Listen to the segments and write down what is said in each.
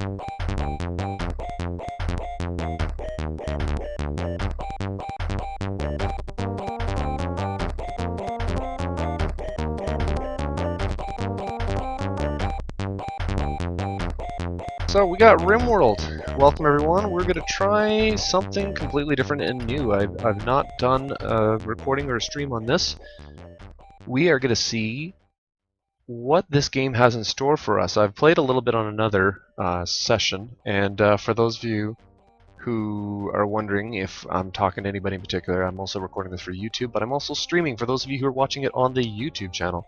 So we got Rimworld. Welcome everyone. We're going to try something completely different and new. I've not done a recording or a stream on this. We are going to see what this game has in store for us. I've played a little bit on another session, and for those of you who are wondering if I'm talking to anybody in particular, I'm also recording this for YouTube, but I'm also streaming for those of you who are watching it on the YouTube channel.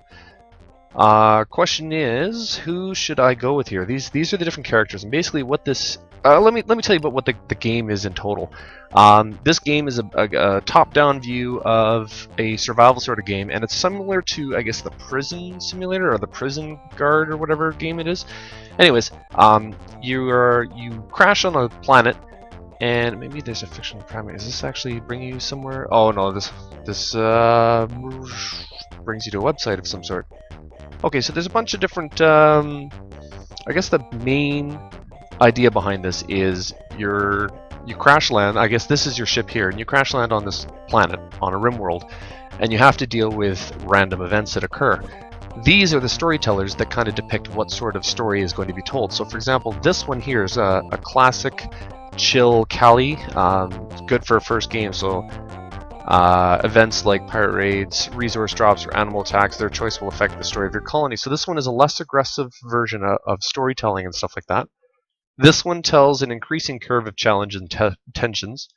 Question is, who should I go with here? These are the different characters, and basically what this let me tell you about what the game is in total. This game is a top-down view of a survival sort of game, and it's similar to, I guess, the prison simulator or the prison guard or whatever game it is. Anyways, you crash on a planet, and maybe there's a fictional primate. Does this actually bring you somewhere? Oh no, this brings you to a website of some sort. Okay, so there's a bunch of different, I guess the main idea behind this is you crash land, I guess this is your ship here, and you crash land on this planet, on a Rimworld, and you have to deal with random events that occur. These are the storytellers that kind of depict what sort of story is going to be told. So for example, this one here is a classic chill Cali, good for a first game, so events like pirate raids, resource drops, or animal attacks, their choice will affect the story of your colony. So this one is a less aggressive version of storytelling and stuff like that. This one tells an increasing curve of challenge and tensions.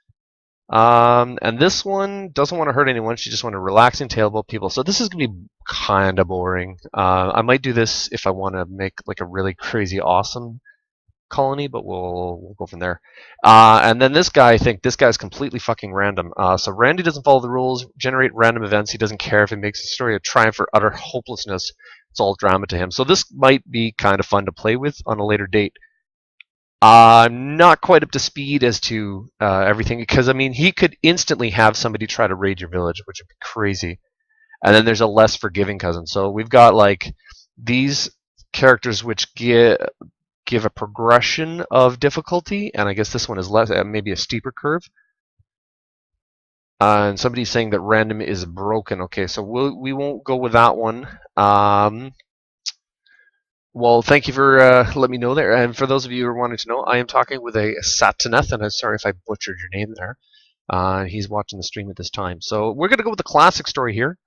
And this one doesn't want to hurt anyone. She just wants a relaxing tale about people. So this is going to be kind of boring. I might do this if I want to make like a really crazy awesome colony, but we'll go from there. And then this guy, I think this guy's completely fucking random. So Randy doesn't follow the rules, generate random events. He doesn't care if it makes the story a triumph or utter hopelessness. It's all drama to him. So this might be kind of fun to play with on a later date. I'm not quite up to speed as to everything, because I mean he could instantly have somebody try to raid your village, which would be crazy. And then there's a less forgiving cousin. So we've got like these characters which give a progression of difficulty, and I guess this one is less, maybe a steeper curve. And somebody's saying that random is broken. Okay, so we won't go with that one. Well, thank you for letting me know there. And for those of you who are wanting to know, I am talking with a Sataneth, and I'm sorry if I butchered your name there. He's watching the stream at this time. So we're going to go with the classic story here,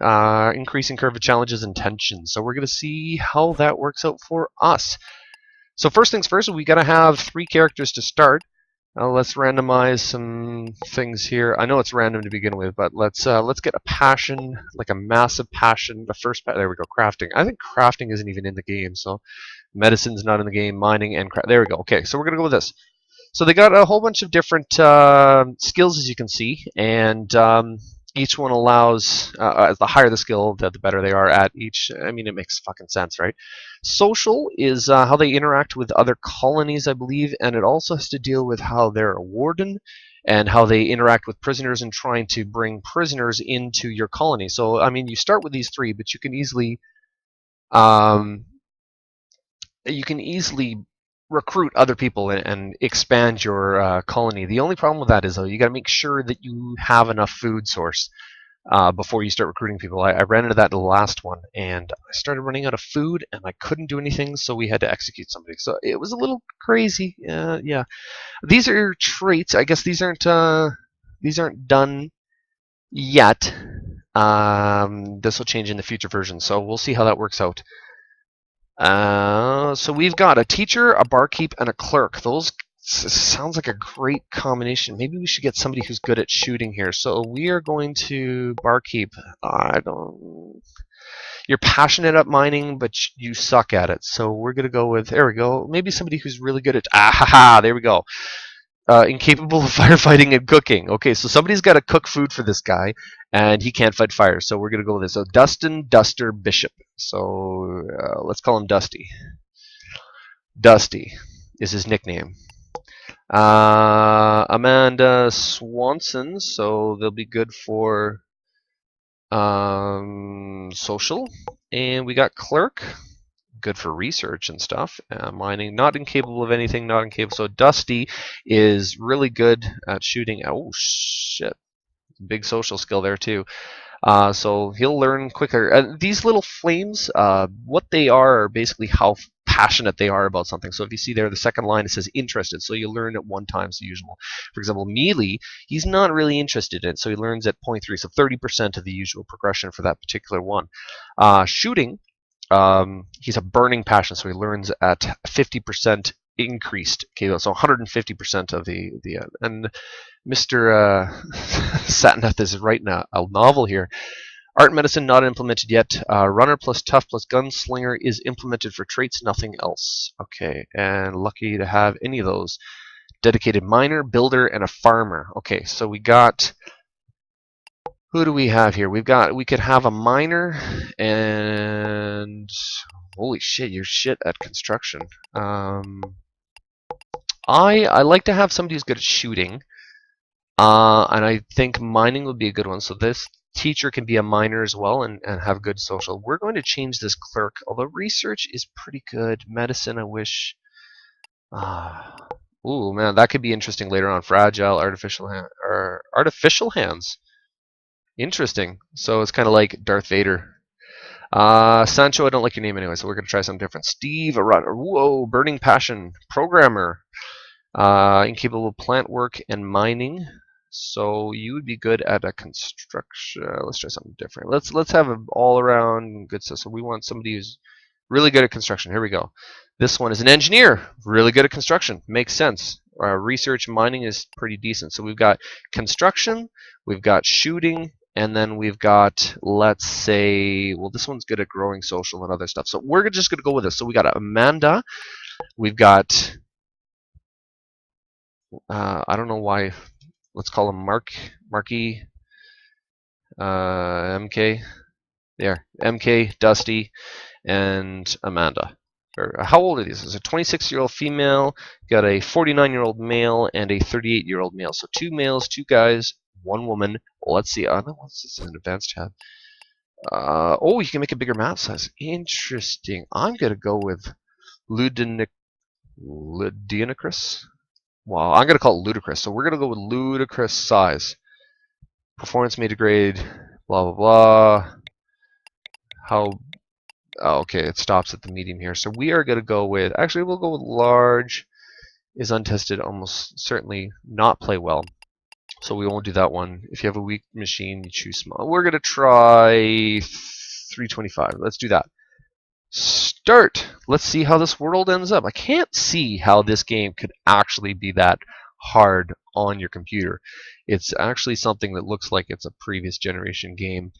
increasing curve of challenges and tensions. So we're going to see how that works out for us. So first things first, we got to have 3 characters to start. Let's randomize some things here. I know it's random to begin with, but let's get a passion, like a massive passion. The first, there we go, crafting. I think crafting isn't even in the game, so medicine's not in the game. Mining and there we go. Okay, so we're gonna go with this. So they got a whole bunch of different skills, as you can see, and each one allows, the higher the skill, the better they are at each. I mean, it makes fucking sense, right? Social is how they interact with other colonies, I believe, and it also has to deal with how they're a warden and how they interact with prisoners and trying to bring prisoners into your colony. So, I mean, you start with these 3, but you can easily recruit other people and expand your colony. The only problem with that is, though, you got to make sure that you have enough food source before you start recruiting people. I ran into that in the last one, and I started running out of food, and I couldn't do anything, so we had to execute somebody. So it was a little crazy. Yeah, these are traits. I guess these aren't done yet. This will change in the future version, so we'll see how that works out. So we've got a teacher, a barkeep, and a clerk. Those sounds like a great combination. Maybe we should get somebody who's good at shooting here. So we are going to barkeep. You're passionate at mining, but you suck at it. So we're gonna go with, there we go. Maybe somebody who's really good at, there we go. Incapable of firefighting and cooking. Okay, so somebody's got to cook food for this guy, and he can't fight fire. So we're gonna go with this. So Dustin Duster Bishop. So let's call him Dusty. Dusty is his nickname. Amanda Swanson. So they'll be good for social. And we got clerk. good for research and stuff. Mining, not incapable of anything, not incapable. So Dusty is really good at shooting. Oh shit, big social skill there too. So he'll learn quicker. These little flames, what they are basically how passionate they are about something. So if you see there, the second line, it says interested. So you learn at 1 times the usual. For example, melee, he's not really interested in it, so he learns at 0.3, so 30% of the usual progression for that particular one. Shooting, he's a burning passion, so he learns at 50% increased. Okay, so 150% of the and Mr. Satnath is writing a novel here. Art and medicine not implemented yet. Runner plus tough plus gunslinger is implemented for traits, nothing else. Okay, and lucky to have any of those. Dedicated miner, builder, and a farmer. Okay, so we got. Who do we have here? We could have a miner and holy shit, you're shit at construction. I like to have somebody who's good at shooting. And I think mining would be a good one. So this teacher can be a miner as well and have good social. We're going to change this clerk, although research is pretty good. Medicine, I wish. Ooh, man, that could be interesting later on. Fragile, artificial hands. Interesting. So it's kind of like Darth Vader. Sancho, I don't like your name anyway, so we're going to try something different. Steve, whoa, burning passion. Programmer. Incapable of plant work and mining. So you would be good at a construction. Let's try something different. Let's have an all-around good stuff. So we want somebody who's really good at construction. Here we go. This one is an engineer, really good at construction. Makes sense. Research mining is pretty decent. So we've got construction, we've got shooting, and then we've got, let's say, well, this one's good at growing social and other stuff. So we're just going to go with this. So we got Amanda. We've got, I don't know why. Let's call him Marky, MK, there, MK, Dusty, and Amanda. How old are these? There's a 26-year-old female, got a 49-year-old male, and a 38-year-old male. So 2 males, 2 guys, 1 woman. Let's see. Oh, no, what's this? An advanced tab. Oh, you can make a bigger map size. Interesting. I'm gonna go with Ludicrous. Well, I'm going to call it ludicrous. So we're going to go with ludicrous size. Performance may degrade, blah, blah, blah. How, oh, okay, it stops at the medium here. So we are going to go with, actually we'll go with large is untested, almost certainly not play well. So we won't do that one. If you have a weak machine, you choose small. We're going to try 325. Let's do that. Start. Let's see how this world ends up. I can't see how this game could actually be that hard on your computer. It's actually something that looks like it's a previous generation game,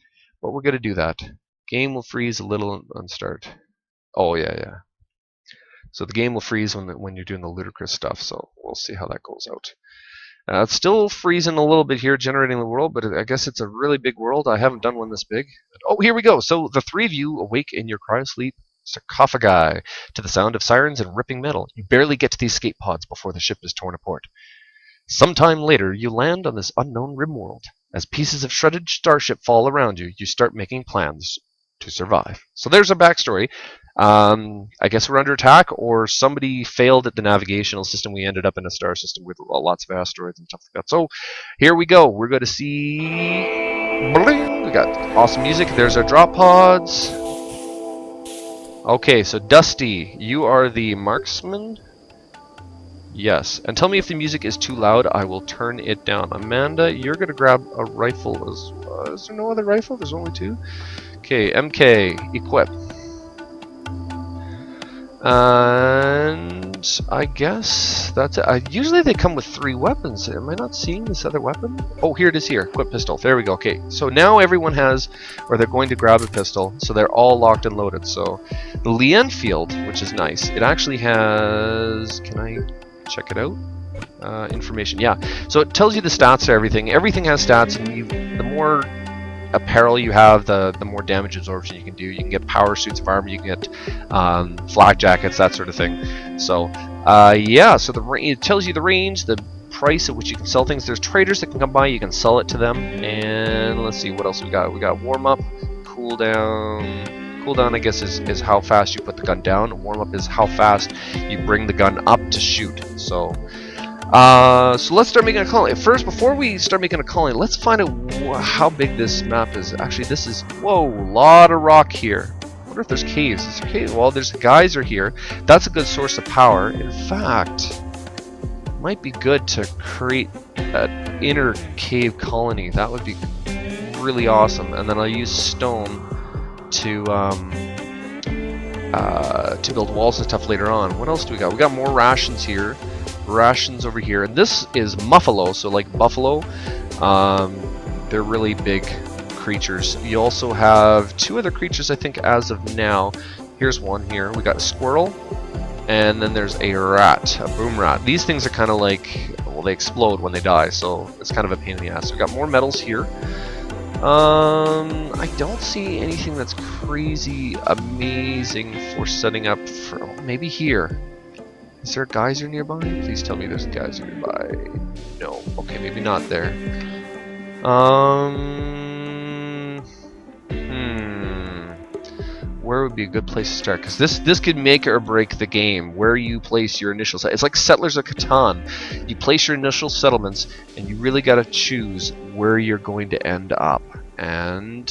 but we're going to do that. Game will freeze a little on start. Oh yeah. So the game will freeze when you're doing the ludicrous stuff, so we'll see how that goes out. It's still freezing a little bit here, generating the world, but I guess it's a really big world. I haven't done one this big. Oh, here we go. So the 3 of you awake in your cryosleep sarcophagi to the sound of sirens and ripping metal. You barely get to the escape pods before the ship is torn apart. Sometime later, you land on this unknown Rimworld. As pieces of shredded starship fall around you, you start making plans to survive. So there's our backstory. I guess we're under attack, or somebody failed at the navigational system. We ended up in a star system with lots of asteroids and stuff like that. So here we go. We're going to see... Bling! We got awesome music. There's our drop pods. Okay, so Dusty, you are the marksman? Yes. And tell me if the music is too loud, I will turn it down. Amanda, you're going to grab a rifle as well. Is there no other rifle? There's only 2? Okay, MK, equip. And I guess that's it. Usually they come with 3 weapons. Am I not seeing this other weapon? Oh, here it is here. Equip pistol. There we go. Okay, so now everyone has, or they're going to grab a pistol, so they're all locked and loaded. So the Lien field, which is nice, it actually has, can I check it out? Information, yeah. So it tells you the stats to everything. Everything has stats, and the more apparel you have, the more damage absorption you can do. You can get power suits of armor, you can get flak jackets, that sort of thing. So yeah, so it tells you the range, the price at which you can sell things. There's traders that can come by, you can sell it to them. And let's see what else we got. We got warm up, cool down, cooldown, I guess, is how fast you put the gun down. Warm up is how fast you bring the gun up to shoot. So let's start making a colony. First, before we start making a colony, let's find out how big this map is. Actually, this is, whoa, a lot of rock here. I wonder if there's caves. Is there caves? Well, there's a geyser here. That's a good source of power. In fact, it might be good to create an inner cave colony. That would be really awesome. And then I'll use stone to build walls and stuff later on. What else do we got? We got more rations here. Rations over here, and this is muffalo, so like buffalo. They're really big creatures. You also have two other creatures, I think, as of now. Here's one here. We got a squirrel, and then there's a rat, a boom rat. These things are kind of like, well, they explode when they die, so it's kind of a pain in the ass. We got more metals here. I don't see anything that's crazy amazing for setting up for, oh, maybe here. Is there a geyser nearby? Please tell me there's a geyser nearby. No. Okay, maybe not there. Where would be a good place to start? Because this could make or break the game. Where you place your initial set. It's like Settlers of Catan. You place your initial settlements, and you really got to choose where you're going to end up. And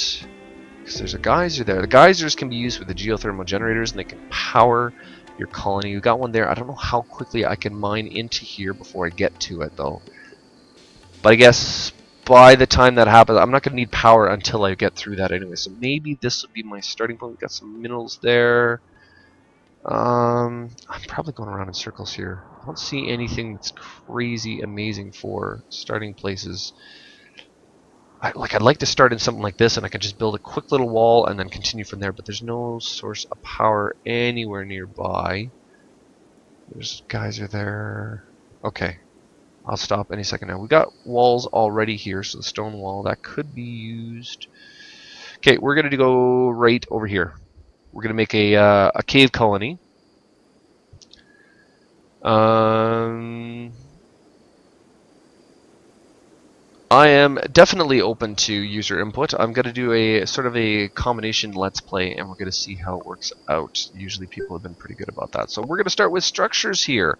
because there's a geyser there, the geysers can be used with the geothermal generators, and they can power your colony. You got one there. I don't know how quickly I can mine into here before I get to it, though. But I guess by the time that happens, I'm not going to need power until I get through that anyway. So maybe this will be my starting point. We got some minerals there. I'm probably going around in circles here. I don't see anything that's crazy amazing for starting places. I'd like to start in something like this, and I can just build a quick little wall and then continue from there, but there's no source of power anywhere nearby. There's guys are there. Okay, I'll stop any second now. We got walls already here, so the stone wall, that could be used. Okay, we're going to go right over here. We're going to make a cave colony. I am definitely open to user input. I'm going to do a sort of a combination let's play, and we're going to see how it works out. Usually people have been pretty good about that. So we're going to start with structures here.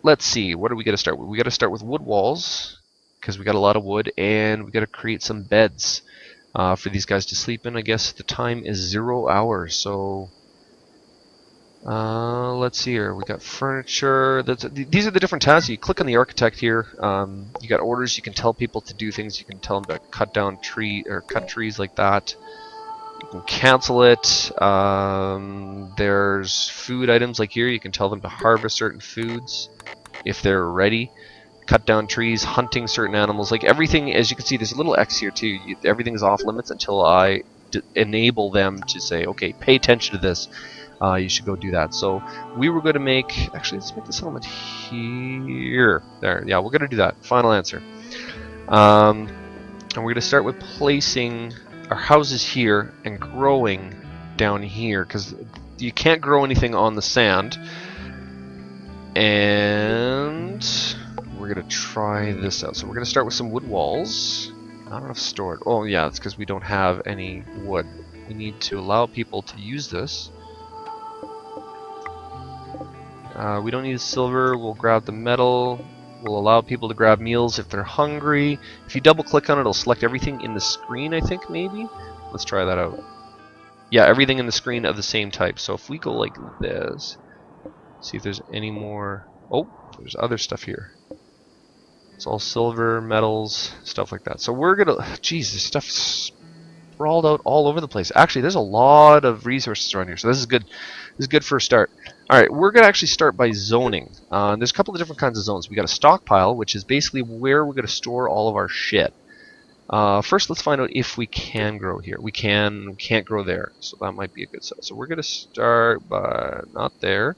Let's see, what are we going to start with? We got to start with wood walls, because we got a lot of wood, and we got to create some beds for these guys to sleep in. I guess the time is 0 hours, so let's see here. We got furniture. These are the different tasks. You click on the architect here. You got orders. You can tell people to do things. You can tell them to cut down cut trees like that. You can cancel it. There's food items like here. You can tell them to harvest certain foods if they're ready. Cut down trees, hunting certain animals. Like everything, as you can see, there's a little X here too. Everything's off limits until I enable them to say, okay, pay attention to this. You should go do that. So we were going to make, actually let's make the settlement here. There, yeah, we're going to do that. Final answer. And we're going to start with placing our houses here and growing down here, because you can't grow anything on the sand. And we're going to try this out. So we're going to start with some wood walls. I don't know if stored. Oh yeah, it's because we don't have any wood. We need to allow people to use this. We don't need silver. We'll grab the metal. We'll allow people to grab meals if they're hungry. If you double click on it, it'll select everything in the screen, I think, maybe? Let's try that out. Yeah, everything in the screen of the same type. So if we go like this, see if there's any more. Oh, there's other stuff here. It's all silver, metals, stuff like that. So we're gonna, geez, this stuff's sprawled out all over the place. Actually, there's a lot of resources around here, so this is good. This is good for a start. All right, we're gonna actually start by zoning. There's a couple of different kinds of zones. We got a stockpile, which is basically where we're gonna store all of our shit. First, let's find out if we can grow here. We can't grow there, so that might be a good start. So we're gonna start by not there.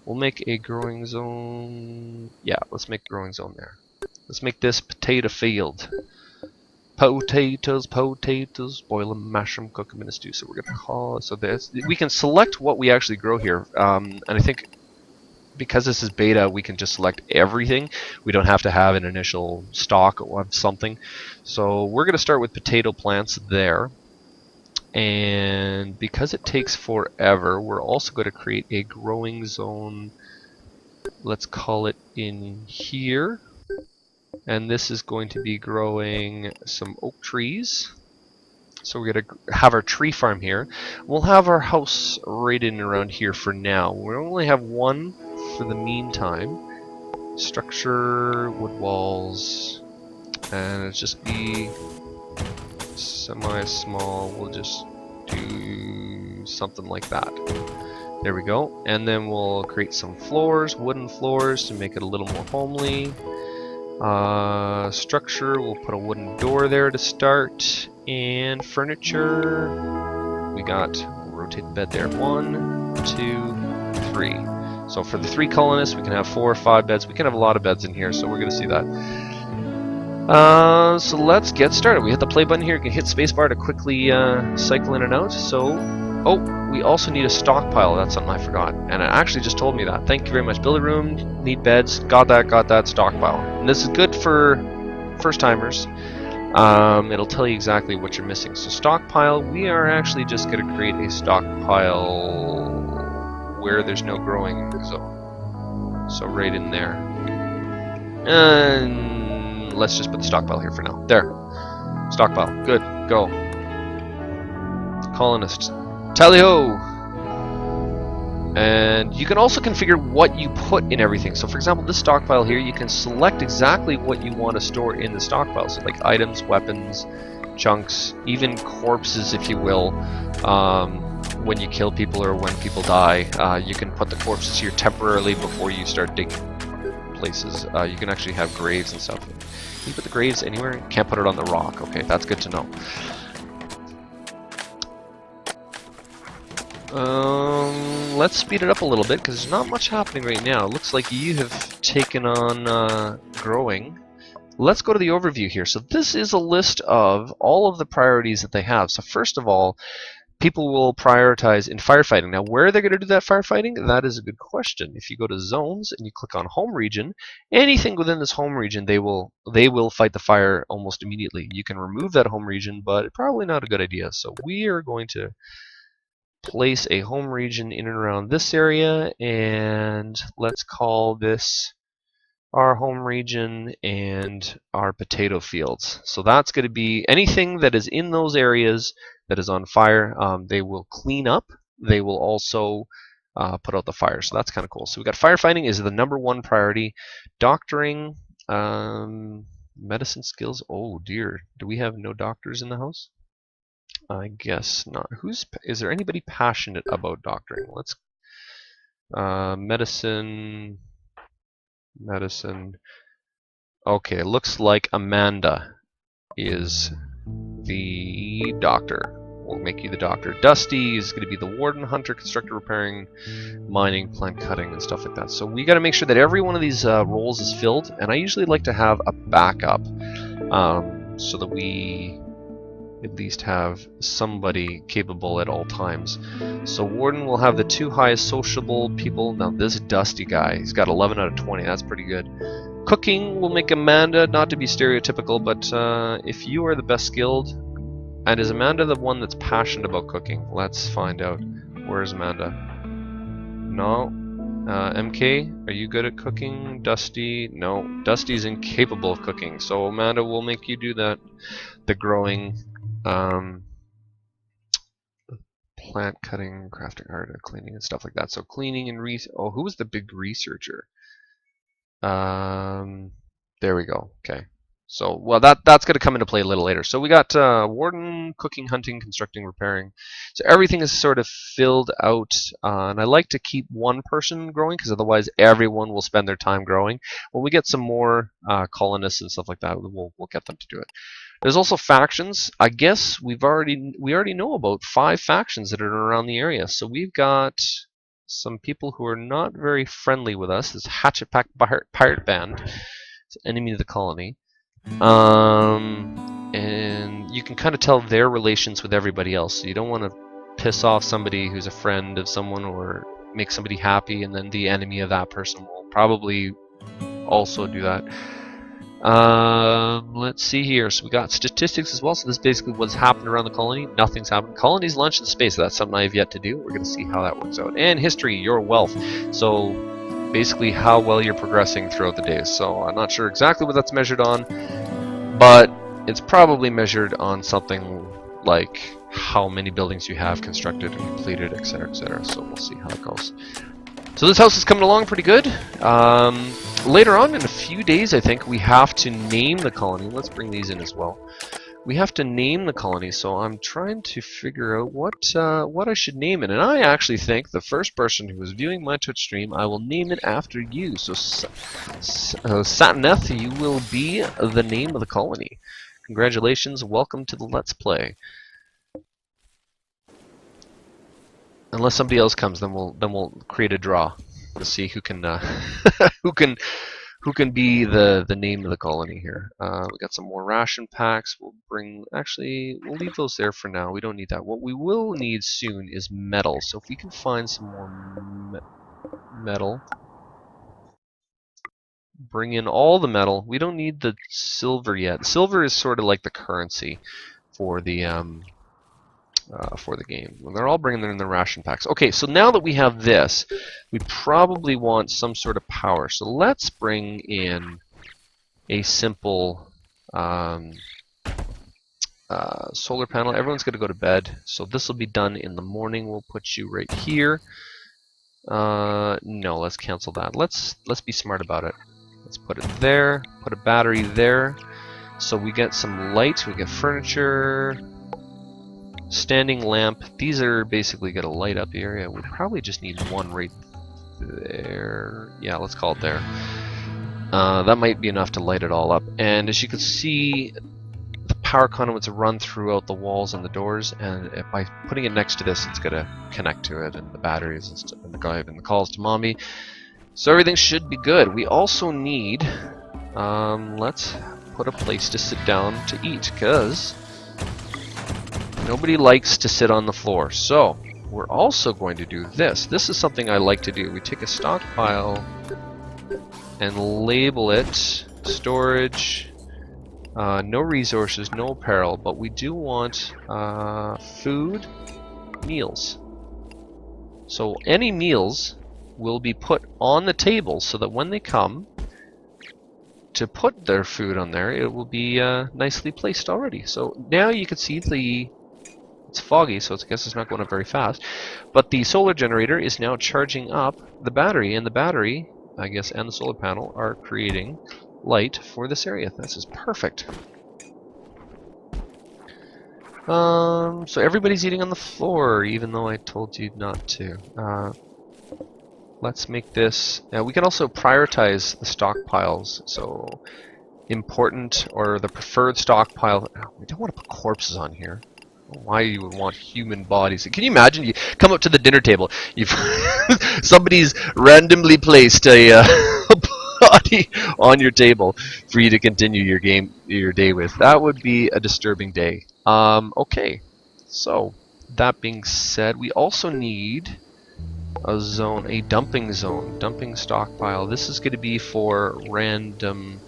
We'll make a growing zone. Yeah, let's make a growing zone there. Let's make this potato field. Potatoes, potatoes, boil them, mash them, cook them in a stew. So we're gonna call it. So this, we can select what we actually grow here, and I think because this is beta, we can just select everything. We don't have to have an initial stock of something. So we're gonna start with potato plants there. And because it takes forever, we're also going to create a growing zone. Let's call it in here. And this is going to be growing some oak trees. So we're going to have our tree farm here. We'll have our house right in around here for now. We only have one for the meantime. Structure, wood walls, and it's just be semi-small. We'll just do something like that. There we go. And then we'll create some floors, wooden floors, to make it a little more homely. Structure, we'll put a wooden door there to start. And furniture, we got, we'll rotate the bed there. 1, 2, 3. So for the 3 colonists, we can have 4 or 5 beds. We can have a lot of beds in here, so we're going to see that. So let's get started. We hit the play button here. You can hit spacebar to quickly cycle in and out. So, oh, we also need a stockpile. That's something I forgot. And it actually just told me that. Thank you very much. Build a room, need beds, got that, stockpile. And this is good for first-timers. It'll tell you exactly what you're missing. So stockpile, we are actually just going to create a stockpile where there's no growing zone. So right in there. And let's just put the stockpile here for now. There. Stockpile. Good. Go. Colonists. Tally-ho! And you can also configure what you put in everything. So for example, this stockpile here, you can select exactly what you want to store in the stockpile. So like items, weapons, chunks, even corpses, if you will. When you kill people or when people die, you can put the corpses here temporarily before you start digging places. You can actually have graves and stuff. Can you put the graves anywhere? Can't put it on the rock. Okay, that's good to know. Let's speed it up a little bit because there's not much happening right now. It looks like you have taken on growing. Let's go to the overview here. So this is a list of all of the priorities that they have. So first of all, people will prioritize in firefighting. Now, where are they going to do that firefighting? That is a good question. If you go to zones and you click on home region, anything within this home region, they will fight the fire almost immediately. You can remove that home region, but probably not a good idea. So we are going to place a home region in and around this area, and let's call this our home region and our potato fields. So that's going to be anything that is in those areas that is on fire. They will clean up. They will also put out the fire. So that's kind of cool. So we got firefighting is the #1 priority. Doctoring, medicine skills. Oh dear, do we have no doctors in the house? I guess not. Is there anybody passionate about doctoring? Let's medicine. Okay, it looks like Amanda is the doctor. We'll make you the doctor. Dusty is going to be the warden, hunter, constructor, repairing, mining, plant cutting, and stuff like that. So we got to make sure that every one of these roles is filled, and I usually like to have a backup so that we at least have somebody capable at all times. So warden will have the 2 highest sociable people. Now this Dusty guy, he's got 11 out of 20. That's pretty good. Cooking will make Amanda, not to be stereotypical, but if you are the best skilled, and is Amanda the one that's passionate about cooking? Let's find out. Where is Amanda? No. MK, are you good at cooking? Dusty, no. Dusty's incapable of cooking. So Amanda will make you do that. The growing, plant cutting, crafting art, cleaning and stuff like that. So cleaning and oh, who was the big researcher? There we go. Okay. So, well, that's going to come into play a little later. So we got warden, cooking, hunting, constructing, repairing. So everything is sort of filled out, and I like to keep one person growing because otherwise everyone will spend their time growing. When we get some more colonists and stuff like that, we'll get them to do it. There's also factions. I guess we already know about 5 factions that are around the area. So we've got some people who are not very friendly with us. This Hatchetpack Pirate Band. It's an enemy of the colony. And you can kind of tell their relations with everybody else. So you don't want to piss off somebody who's a friend of someone or make somebody happy and then the enemy of that person will probably also do that. Let's see here. So we got statistics as well. So this is basically what's happened around the colony. Nothing's happened. Colonies launched in space. So that's something I have yet to do. We're going to see how that works out. And history, your wealth. So basically how well you're progressing throughout the days. So I'm not sure exactly what that's measured on, but it's probably measured on something like how many buildings you have constructed and completed, etc., etc. So we'll see how it goes. So this house is coming along pretty good. Later on in a few days, I think, we have to name the colony. Let's bring these in as well. We have to name the colony, so I'm trying to figure out what I should name it. And I actually think the first person who is viewing my Twitch stream, I will name it after you. So Satineth, you will be the name of the colony. Congratulations, welcome to the Let's Play. Unless somebody else comes, then we'll create a draw to see who can who can be the name of the colony here. We got some more ration packs. We'll leave those there for now. We don't need that. What we will need soon is metal. So if we can find some more metal, bring in all the metal. We don't need the silver yet. Silver is sort of like the currency for the game. Well, they're all bringing in their ration packs. Okay, so now that we have this, we probably want some sort of power. So let's bring in a simple solar panel. Everyone's going to go to bed, so this will be done in the morning. We'll put you right here. No, let's cancel that. Let's be smart about it. Let's put it there. Put a battery there. So we get some light. We get furniture. Standing lamp. These are basically going to light up the area. We probably just need one right there. Yeah, let's call it there. That might be enough to light it all up. And as you can see, the power conduits run throughout the walls and the doors. And by putting it next to this, it's going to connect to it, and the batteries and the guide and the calls to mommy. So everything should be good. We also need. Let's put a place to sit down to eat, because nobody likes to sit on the floor. So we're also going to do this. This is something I like to do. We take a stockpile and label it storage, no resources, no apparel, but we do want food, meals. So any meals will be put on the table so that when they come to put their food on there, it will be nicely placed already. So now you can see it's foggy, so I guess it's not going up very fast. But the solar generator is now charging up the battery, and the battery, I guess, and the solar panel are creating light for this area. This is perfect. So everybody's eating on the floor, even though I told you not to. Let's make this. Now we can also prioritize the stockpiles. So important or the preferred stockpile. We don't want to put corpses on here. Why you would want human bodies? Can you imagine? You come up to the dinner table, you've somebody's randomly placed a body on your table for you to continue your day with. That would be a disturbing day. Okay, so that being said, we also need a zone, a dumping zone, dumping stockpile. This is going to be for random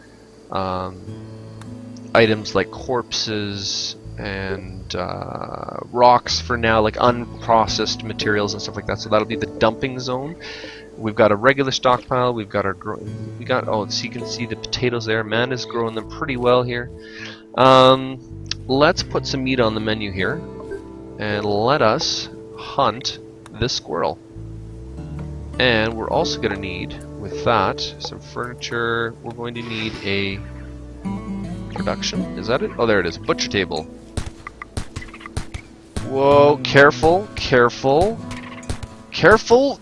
items like corpses and rocks for now, like unprocessed materials and stuff like that. So that'll be the dumping zone. We've got a regular stockpile. We've got our oh, so you can see the potatoes there. Amanda's growing them pretty well here. Let's put some meat on the menu here, and let us hunt this squirrel. And we're also going to need, with that, some furniture. We're going to need a production. Is that it? Oh, there it is. Butcher table. Whoa, careful, careful, careful.